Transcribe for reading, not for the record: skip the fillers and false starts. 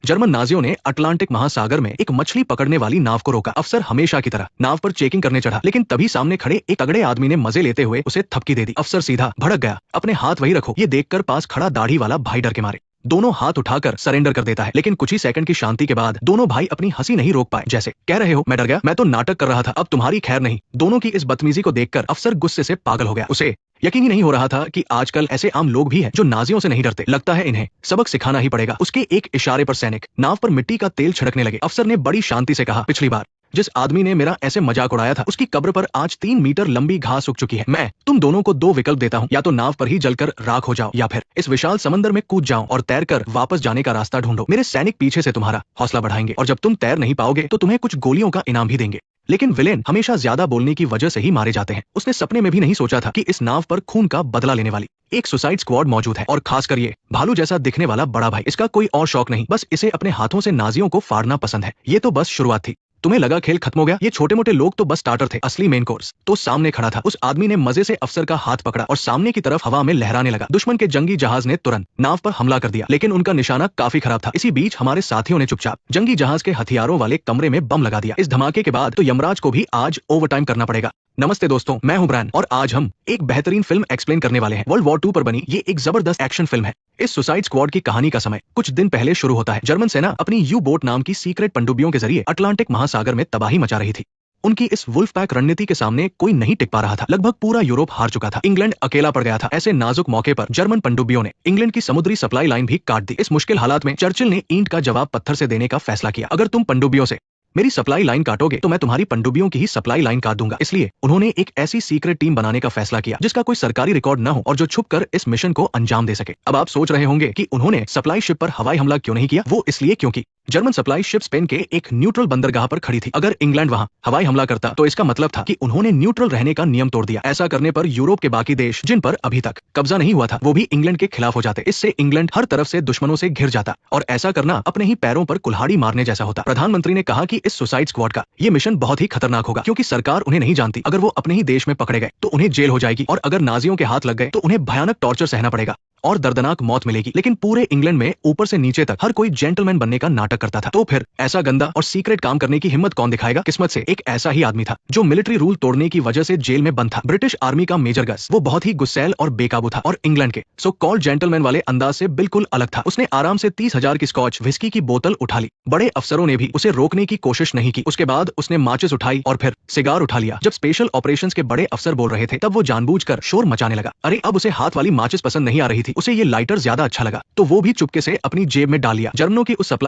German नाजियों ने Atlantic महासागर में एक मछली पकड़ने वाली नाव को रोका। अफसर हमेशा की तरह नाव पर चेकिंग करने चढ़ा, लेकिन तभी सामने खड़े एक तगड़े आदमी ने मजे लेते हुए उसे थपकी दे दी। अफसर सीधा भड़क गया। अपने हाथ वही रखो। ये देखकर पास खड़ा दाढ़ी वाला भाई डर के मारे दोनों हाथ उठाकर सरेंडर कर देता है। लेकिन कुछ ही सेकंड की शांति के बाद दोनों भाई अपनी हंसी नहीं रोक पाए। जैसे कह रहे हो मैं डर गया, मैं तो नाटक कर रहा था, अब तुम्हारी खैर नहीं। दोनों की इस बदतमीजी को देखकर अफसर गुस्से से पागल हो गया। उसे यकीन ही नहीं हो रहा था कि आजकल ऐसे आम लोग भी हैं जो नाजियों से नहीं डरते। लगता है इन्हें सबक सिखाना ही पड़ेगा। उसके एक इशारे पर सैनिक नाव पर मिट्टी का तेल छिड़कने लगे। अफसर ने बड़ी शांति से कहा, पिछली बार जिस आदमी ने मेरा ऐसे मजाक उड़ाया था उसकी कब्र पर आज 3 मीटर लंबी घास उग चुकी है। मैं तुम दोनों को 2 विकल्प देता हूँ, या तो नाव पर ही जलकर राख हो जाओ या फिर इस विशाल समंदर में कूद जाओ और तैरकर वापस जाने का रास्ता ढूंढो। मेरे सैनिक पीछे से तुम्हारा हौसला बढ़ाएंगे और जब तुम तैर नहीं पाओगे तो तुम्हें कुछ गोलियों का इनाम भी देंगे। लेकिन विलेन हमेशा ज्यादा बोलने की वजह से ही मारे जाते हैं। उसने सपने में भी नहीं सोचा था कि इस नाव पर खून का बदला लेने वाली एक सुसाइड स्क्वाड मौजूद है, और खासकर ये भालू जैसा दिखने वाला बड़ा भाई। इसका कोई और शौक नहीं, बस इसे अपने हाथों से नाजियों को फाड़ना पसंद है। ये तो बस शुरुआत थी। तुम्हें लगा खेल खत्म हो गया? ये छोटे मोटे लोग तो बस स्टार्टर थे, असली मेन कोर्स तो सामने खड़ा था। उस आदमी ने मजे से अफसर का हाथ पकड़ा और सामने की तरफ हवा में लहराने लगा। दुश्मन के जंगी जहाज ने तुरंत नाव पर हमला कर दिया, लेकिन उनका निशाना काफी खराब था। इसी बीच हमारे साथियों ने चुपचाप जंगी जहाज के हथियारों वाले कमरे में बम लगा दिया। इस धमाके के बाद तो यमराज को भी आज ओवरटाइम करना पड़ेगा। नमस्ते दोस्तों, मैं हूं ब्रायन और आज हम एक बेहतरीन फिल्म एक्सप्लेन करने वाले हैं। वर्ल्ड वॉर 2 पर बनी ये एक जबरदस्त एक्शन फिल्म है। इस सुसाइड स्क्वाड की कहानी का समय कुछ दिन पहले शुरू होता है। जर्मन सेना अपनी यू बोट नाम की सीक्रेट पनडुब्बियों के जरिए अटलांटिक महासागर में तबाही मचा रही थी। उनकी इस वुल्फ पैक रणनीति के सामने कोई नहीं टिक पा रहा था। लगभग पूरा यूरोप हार चुका था। इंग्लैंड अकेला पड़ गया था। ऐसे नाजुक मौके पर जर्मन पनडुब्बियों ने इंग्लैंड की समुद्री सप्लाई लाइन भी काट दी। इस मुश्किल हालात में चर्चिल ने ईंट का जवाब पत्थर से देने का फैसला किया। अगर तुम पनडुब्बियों से मेरी सप्लाई लाइन काटोगे तो मैं तुम्हारी पनडुब्बियों की ही सप्लाई लाइन काट दूंगा। इसलिए उन्होंने एक ऐसी सीक्रेट टीम बनाने का फैसला किया जिसका कोई सरकारी रिकॉर्ड न हो और जो छुपकर इस मिशन को अंजाम दे सके। अब आप सोच रहे होंगे कि उन्होंने सप्लाई शिप पर हवाई हमला क्यों नहीं किया। वो इसलिए क्योंकि जर्मन सप्लाई शिप स्पेन के एक न्यूट्रल बंदरगाह पर खड़ी थी। अगर इंग्लैंड वहां हवाई हमला करता तो इसका मतलब था कि उन्होंने न्यूट्रल रहने का नियम तोड़ दिया। ऐसा करने पर यूरोप के बाकी देश जिन पर अभी तक कब्जा नहीं हुआ था वो भी इंग्लैंड के खिलाफ हो जाते। इससे इंग्लैंड हर तरफ से दुश्मनों से घिर जाता और ऐसा करना अपने ही पैरों पर कुल्हाड़ी मारने जैसा होता। प्रधानमंत्री ने कहा कि इस सुसाइड स्क्वाड का ये मिशन बहुत ही खतरनाक होगा क्योंकि सरकार उन्हें नहीं जानती। अगर वो अपने ही देश में पकड़े गए तो उन्हें जेल हो जाएगी और अगर नाजियों के हाथ लग गए तो उन्हें भयानक टॉर्चर सहना पड़ेगा और दर्दनाक मौत मिलेगी। लेकिन पूरे इंग्लैंड में ऊपर से नीचे तक हर कोई जेंटलमैन बनने का नाटक करता था। तो फिर ऐसा गंदा और सीक्रेट काम करने की हिम्मत कौन दिखाएगा? किस्मत से एक ऐसा ही आदमी था जो मिलिट्री रूल तोड़ने की वजह से जेल में बंद था। ब्रिटिश आर्मी का मेजर गस। वो बहुत ही गुस्सैल और बेकाबू था और इंग्लैंड के सो कॉल्ड जेंटलमैन वाले अंदाज से बिल्कुल अलग था। उसने आराम से 30,000 की स्कॉच विस्की की बोतल उठा ली। बड़े अफसरों ने भी उसे रोकने की कोशिश नहीं की। उसके बाद उसने माचिस उठाई और फिर सिगार उठा लिया। जब स्पेशल ऑपरेशंस के बड़े अफसर बोल रहे थे तब वो जानबूझकर शोर मचाने लगा। अरे अब उसे हाथ वाली माचिस पसंद नहीं आ रही थी, उसे ये लाइटर ज्यादा अच्छा लगा तो वो भी चुपके से अपनी जेब में डाल लिया। जर्मनों की उस सप्लाई